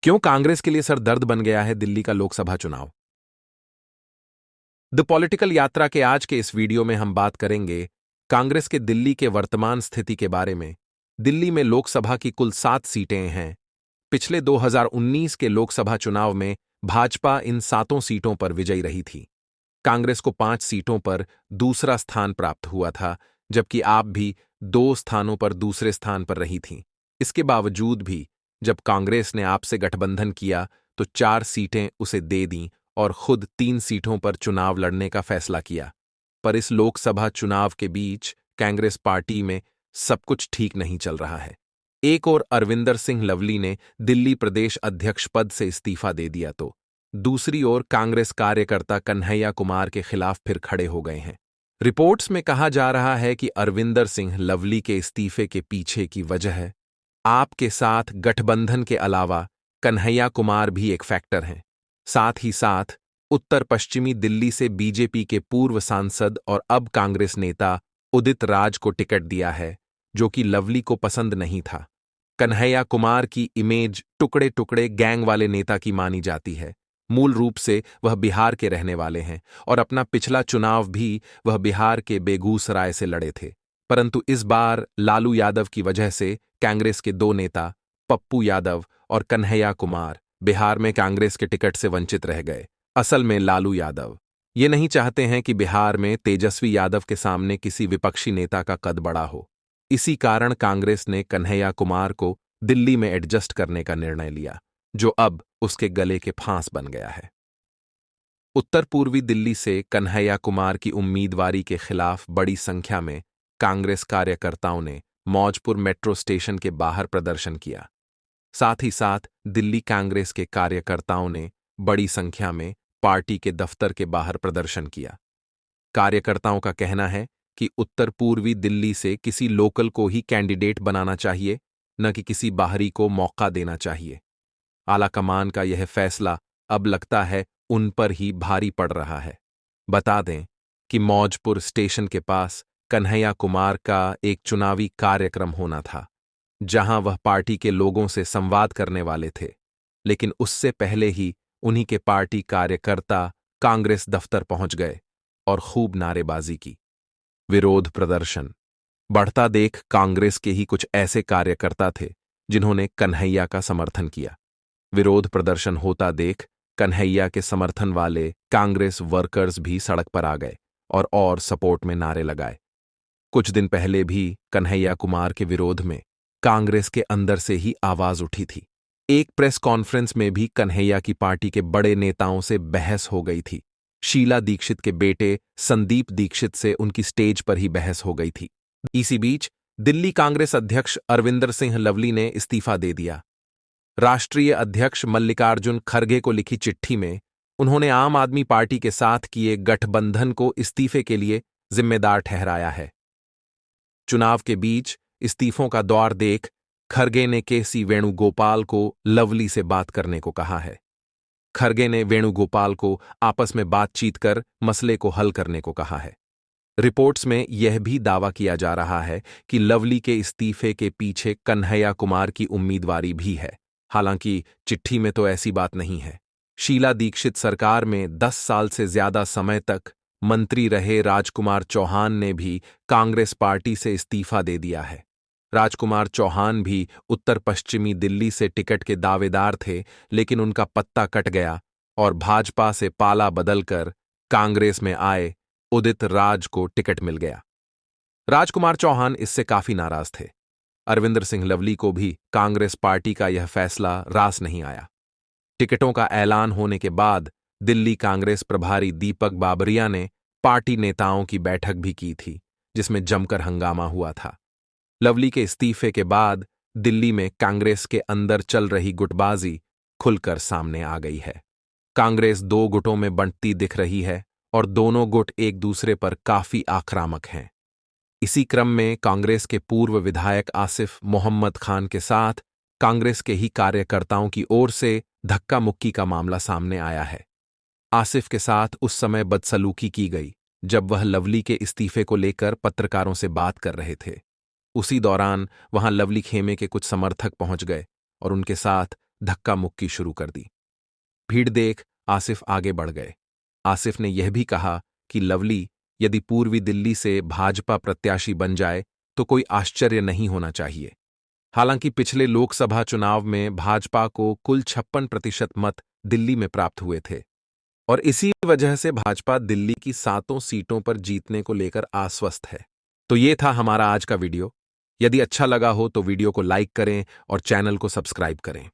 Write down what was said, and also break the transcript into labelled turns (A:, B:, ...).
A: क्यों कांग्रेस के लिए सरदर्द बन गया है दिल्ली का लोकसभा चुनाव। द पॉलिटिकल यात्रा के आज के इस वीडियो में हम बात करेंगे कांग्रेस के दिल्ली के वर्तमान स्थिति के बारे में। दिल्ली में लोकसभा की कुल 7 सीटें हैं। पिछले 2019 के लोकसभा चुनाव में भाजपा इन 7 सीटों पर विजयी रही थी। कांग्रेस को 5 सीटों पर दूसरा स्थान प्राप्त हुआ था, जबकि आप भी 2 स्थानों पर दूसरे स्थान पर रही थीं। इसके बावजूद भी जब कांग्रेस ने आपसे गठबंधन किया तो 4 सीटें उसे दे दीं और खुद 3 सीटों पर चुनाव लड़ने का फैसला किया। पर इस लोकसभा चुनाव के बीच कांग्रेस पार्टी में सब कुछ ठीक नहीं चल रहा है। एक ओर अरविंदर सिंह लवली ने दिल्ली प्रदेश अध्यक्ष पद से इस्तीफा दे दिया तो दूसरी ओर कांग्रेस कार्यकर्ता कन्हैया कुमार के खिलाफ फिर खड़े हो गए हैं। रिपोर्ट्स में कहा जा रहा है कि अरविंदर सिंह लवली के इस्तीफे के पीछे की वजह है आपके साथ गठबंधन के अलावा कन्हैया कुमार भी एक फैक्टर हैं। साथ ही साथ उत्तर पश्चिमी दिल्ली से बीजेपी के पूर्व सांसद और अब कांग्रेस नेता उदित राज को टिकट दिया है, जो कि लवली को पसंद नहीं था। कन्हैया कुमार की इमेज टुकड़े टुकड़े गैंग वाले नेता की मानी जाती है। मूल रूप से वह बिहार के रहने वाले हैं और अपना पिछला चुनाव भी वह बिहार के बेगूसराय से लड़े थे। परंतु इस बार लालू यादव की वजह से कांग्रेस के 2 नेता पप्पू यादव और कन्हैया कुमार बिहार में कांग्रेस के टिकट से वंचित रह गए। असल में लालू यादव ये नहीं चाहते हैं कि बिहार में तेजस्वी यादव के सामने किसी विपक्षी नेता का कद बड़ा हो। इसी कारण कांग्रेस ने कन्हैया कुमार को दिल्ली में एडजस्ट करने का निर्णय लिया, जो अब उसके गले के फांस बन गया है। उत्तर पूर्वी दिल्ली से कन्हैया कुमार की उम्मीदवारी के खिलाफ बड़ी संख्या में कांग्रेस कार्यकर्ताओं ने मौजपुर मेट्रो स्टेशन के बाहर प्रदर्शन किया। साथ ही साथ दिल्ली कांग्रेस के कार्यकर्ताओं ने बड़ी संख्या में पार्टी के दफ्तर के बाहर प्रदर्शन किया। कार्यकर्ताओं का कहना है कि उत्तर पूर्वी दिल्ली से किसी लोकल को ही कैंडिडेट बनाना चाहिए, न कि किसी बाहरी को मौका देना चाहिए। आलाकमान का यह फैसला अब लगता है उन पर ही भारी पड़ रहा है। बता दें कि मौजपुर स्टेशन के पास कन्हैया कुमार का एक चुनावी कार्यक्रम होना था, जहां वह पार्टी के लोगों से संवाद करने वाले थे, लेकिन उससे पहले ही उन्हीं के पार्टी कार्यकर्ता कांग्रेस दफ्तर पहुंच गए और खूब नारेबाजी की। विरोध प्रदर्शन बढ़ता देख कांग्रेस के ही कुछ ऐसे कार्यकर्ता थे जिन्होंने कन्हैया का समर्थन किया। विरोध प्रदर्शन होता देख कन्हैया के समर्थन वाले कांग्रेस वर्कर्स भी सड़क पर आ गए और सपोर्ट में नारे लगाए। कुछ दिन पहले भी कन्हैया कुमार के विरोध में कांग्रेस के अंदर से ही आवाज उठी थी। एक प्रेस कॉन्फ्रेंस में भी कन्हैया की पार्टी के बड़े नेताओं से बहस हो गई थी। शीला दीक्षित के बेटे संदीप दीक्षित से उनकी स्टेज पर ही बहस हो गई थी। इसी बीच दिल्ली कांग्रेस अध्यक्ष अरविंदर सिंह लवली ने इस्तीफा दे दिया। राष्ट्रीय अध्यक्ष मल्लिकार्जुन खड़गे को लिखी चिट्ठी में उन्होंने आम आदमी पार्टी के साथ किए गठबंधन को इस्तीफे के लिए जिम्मेदार ठहराया है। चुनाव के बीच इस्तीफों का दौर देख खड़गे ने केसी वेणुगोपाल को लवली से बात करने को कहा है। खड़गे ने वेणुगोपाल को आपस में बातचीत कर मसले को हल करने को कहा है। रिपोर्ट्स में यह भी दावा किया जा रहा है कि लवली के इस्तीफे के पीछे कन्हैया कुमार की उम्मीदवारी भी है। हालांकि चिट्ठी में तो ऐसी बात नहीं है। शीला दीक्षित सरकार में 10 साल से ज्यादा समय तक मंत्री रहे राजकुमार चौहान ने भी कांग्रेस पार्टी से इस्तीफा दे दिया है। राजकुमार चौहान भी उत्तर पश्चिमी दिल्ली से टिकट के दावेदार थे, लेकिन उनका पत्ता कट गया और भाजपा से पाला बदलकर कांग्रेस में आए उदित राज को टिकट मिल गया। राजकुमार चौहान इससे काफी नाराज थे। अरविंदर सिंह लवली को भी कांग्रेस पार्टी का यह फैसला रास नहीं आया। टिकटों का ऐलान होने के बाद दिल्ली कांग्रेस प्रभारी दीपक बाबरिया ने पार्टी नेताओं की बैठक भी की थी, जिसमें जमकर हंगामा हुआ था। लवली के इस्तीफे के बाद दिल्ली में कांग्रेस के अंदर चल रही गुटबाजी खुलकर सामने आ गई है। कांग्रेस 2 गुटों में बंटती दिख रही है और दोनों गुट एक दूसरे पर काफी आक्रामक हैं। इसी क्रम में कांग्रेस के पूर्व विधायक आसिफ मोहम्मद खान के साथ कांग्रेस के ही कार्यकर्ताओं की ओर से धक्का मुक्की का मामला सामने आया है। आसिफ के साथ उस समय बदसलूकी की गई जब वह लवली के इस्तीफे को लेकर पत्रकारों से बात कर रहे थे। उसी दौरान वहां लवली खेमे के कुछ समर्थक पहुंच गए और उनके साथ धक्का मुक्की शुरू कर दी। भीड़ देख आसिफ आगे बढ़ गए। आसिफ ने यह भी कहा कि लवली, यदि पूर्वी दिल्ली से भाजपा प्रत्याशी बन जाए तो कोई आश्चर्य नहीं होना चाहिए। हालांकि पिछले लोकसभा चुनाव में भाजपा को कुल 56% मत दिल्ली में प्राप्त हुए थे और इसी वजह से भाजपा दिल्ली की 7 सीटों पर जीतने को लेकर आश्वस्त है। तो ये था हमारा आज का वीडियो। यदि अच्छा लगा हो तो वीडियो को लाइक करें और चैनल को सब्सक्राइब करें।